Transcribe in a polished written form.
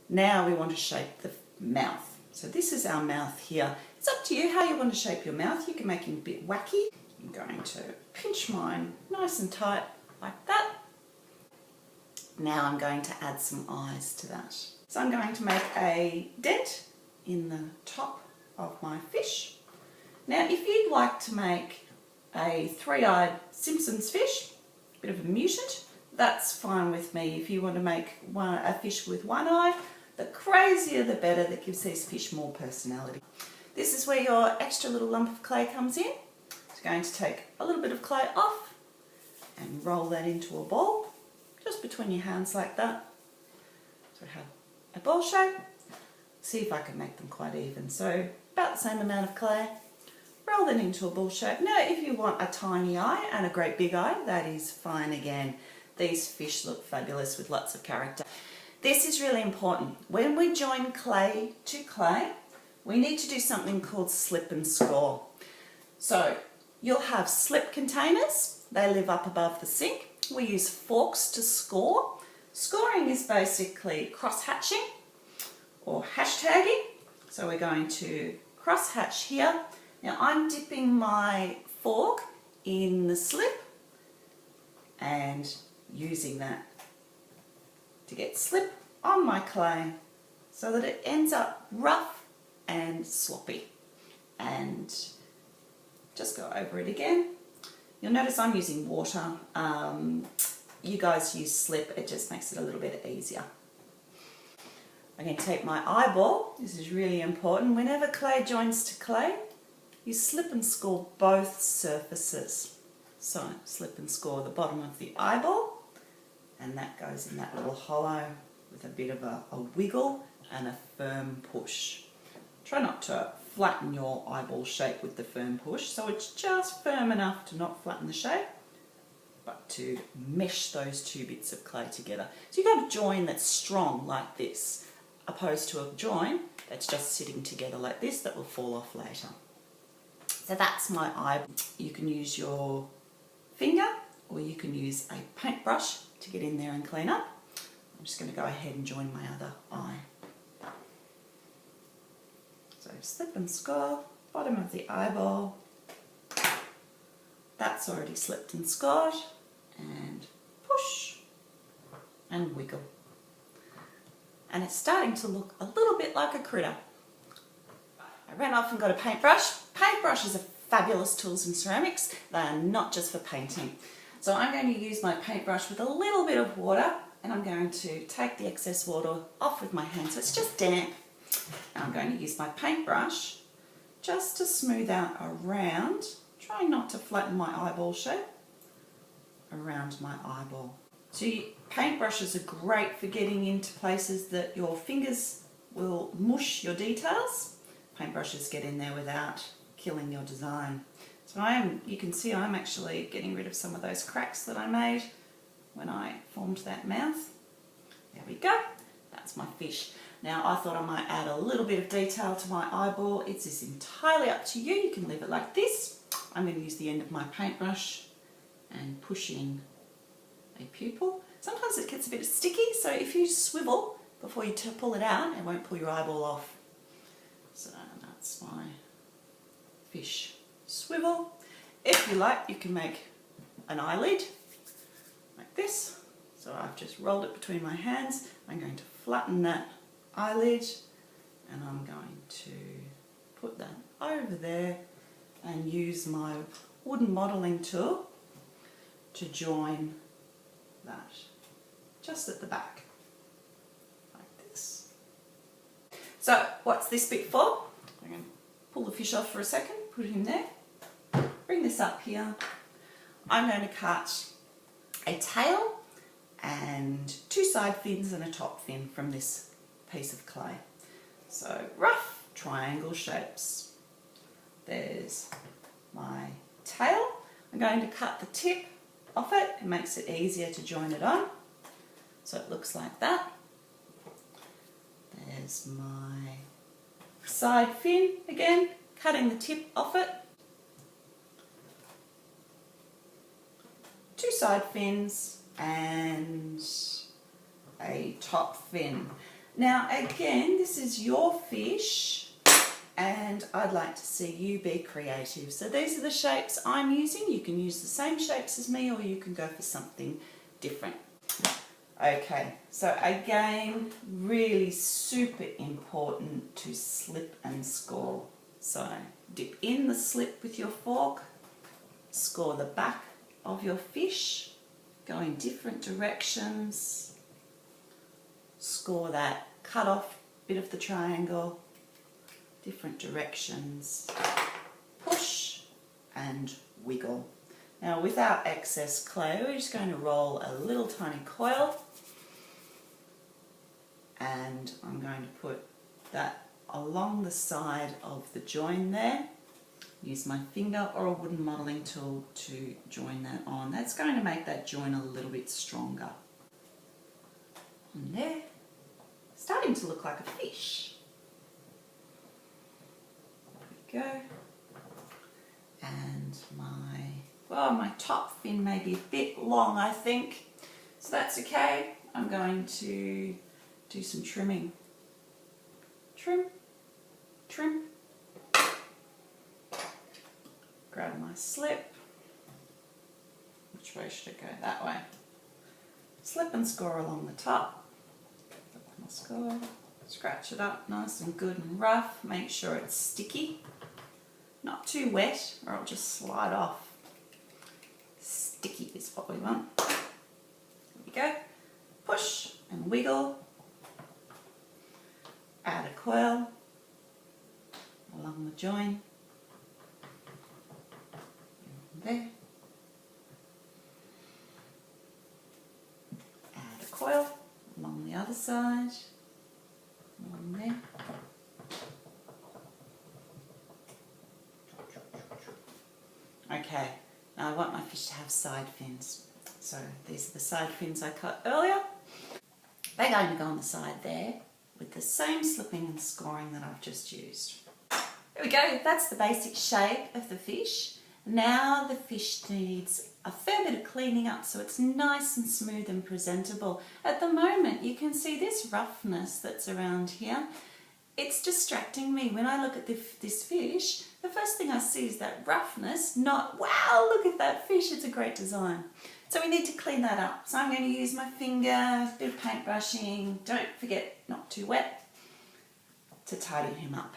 Now we want to shape the mouth. So this is our mouth here. It's up to you how you want to shape your mouth. You can make it a bit wacky. I'm going to pinch mine nice and tight like that. Now I'm going to add some eyes to that. So I'm going to make a dent in the top of my fish. Now if you'd like to make a three-eyed Simpsons fish, a bit of a mutant, that's fine with me. If you want to make a fish with one eye, the crazier the better. That gives these fish more personality. This is where your extra little lump of clay comes in. So going to take a little bit of clay off and roll that into a ball, just between your hands like that. So I have a ball shape. See if I can make them quite even. So about the same amount of clay. Roll that into a ball shape. Now if you want a tiny eye and a great big eye, that is fine again. These fish look fabulous with lots of character. This is really important. When we join clay to clay, we need to do something called slip and score. So you'll have slip containers. They live up above the sink. We use forks to score. Scoring is basically cross-hatching or hashtagging. So we're going to cross-hatch here. Now I'm dipping my fork in the slip and using that to get slip on my clay so that it ends up rough and sloppy. And just go over it again. You'll notice I'm using water. You guys use slip, it just makes it a little bit easier. I'm going to take my eyeball. This is really important. Whenever clay joins to clay, you slip and score both surfaces. So slip and score the bottom of the eyeball, and that goes in that little hollow with a bit of a wiggle and a firm push. Try not to flatten your eyeball shape with the firm push, so it's just firm enough to not flatten the shape, but to mesh those two bits of clay together. So you've got a join that's strong like this, opposed to a join that's just sitting together like this that will fall off later. So that's my eye. You can use your finger or you can use a paintbrush to get in there and clean up. I'm just going to go ahead and join my other eye. So slip and score, bottom of the eyeball. That's already slipped and scored. And push and wiggle. And it's starting to look a little bit like a critter. I ran off and got a paintbrush. Paintbrushes are fabulous tools in ceramics. They are not just for painting. So I'm going to use my paintbrush with a little bit of water, and I'm going to take the excess water off with my hand so it's just damp. And I'm going to use my paintbrush just to smooth out around, trying not to flatten my eyeball shape, around my eyeball. So paintbrushes are great for getting into places that your fingers will mush your details. Paintbrushes get in there without killing your design. So you can see I'm actually getting rid of some of those cracks that I made when I formed that mouth. There we go. That's my fish. Now I thought I might add a little bit of detail to my eyeball. It's entirely up to you. You can leave it like this. I'm going to use the end of my paintbrush and push in a pupil. Sometimes it gets a bit sticky, so if you swivel before you pull it out, it won't pull your eyeball off. So that's my fish swivel. If you like, you can make an eyelid like this. So I've just rolled it between my hands. I'm going to flatten that eyelid and I'm going to put that over there and use my wooden modelling tool to join that just at the back like this. So what's this bit for? I'm going to pull the fish off for a second, put it in there, bring this up here. I'm going to cut a tail and two side fins and a top fin from this piece of clay. So rough triangle shapes. There's my tail. I'm going to cut the tip off it. It makes it easier to join it on. So it looks like that. There's my side fin again, cutting the tip off it. Two side fins and a top fin. Now again, this is your fish and I'd like to see you be creative. So these are the shapes I'm using. You can use the same shapes as me or you can go for something different. Okay, so again, really super important to slip and score. So dip in the slip with your fork, score the back of your fish, go in different directions, score that cut off bit of the triangle, different directions, push and wiggle. Now without excess clay, we're just going to roll a little tiny coil and I'm going to put that along the side of the join there. Use my finger or a wooden modelling tool to join that on. That's going to make that join a little bit stronger. And there, starting to look like a fish. There we go. And my top fin may be a bit long, I think. So that's okay. I'm going to do some trimming. Trim, trim. Grab my slip. Which way should it go? That way. Slip and score along the top. My score. Scratch it up nice and good and rough. Make sure it's sticky. Not too wet or it'll just slide off. Sticky is what we want. There we go. Push and wiggle. Add a coil along the join. There. Add a coil along the other side. Along there. Okay, now I want my fish to have side fins. So these are the side fins I cut earlier. They're going to go on the side there with the same slipping and scoring that I've just used. There we go, that's the basic shape of the fish. Now the fish needs a fair bit of cleaning up so it's nice and smooth and presentable. At the moment you can see this roughness that's around here. It's distracting me. When I look at this fish, the first thing I see is that roughness, not, wow, look at that fish, it's a great design. So we need to clean that up. So I'm going to use my finger, a bit of paint brushing, don't forget not too wet, to tidy him up.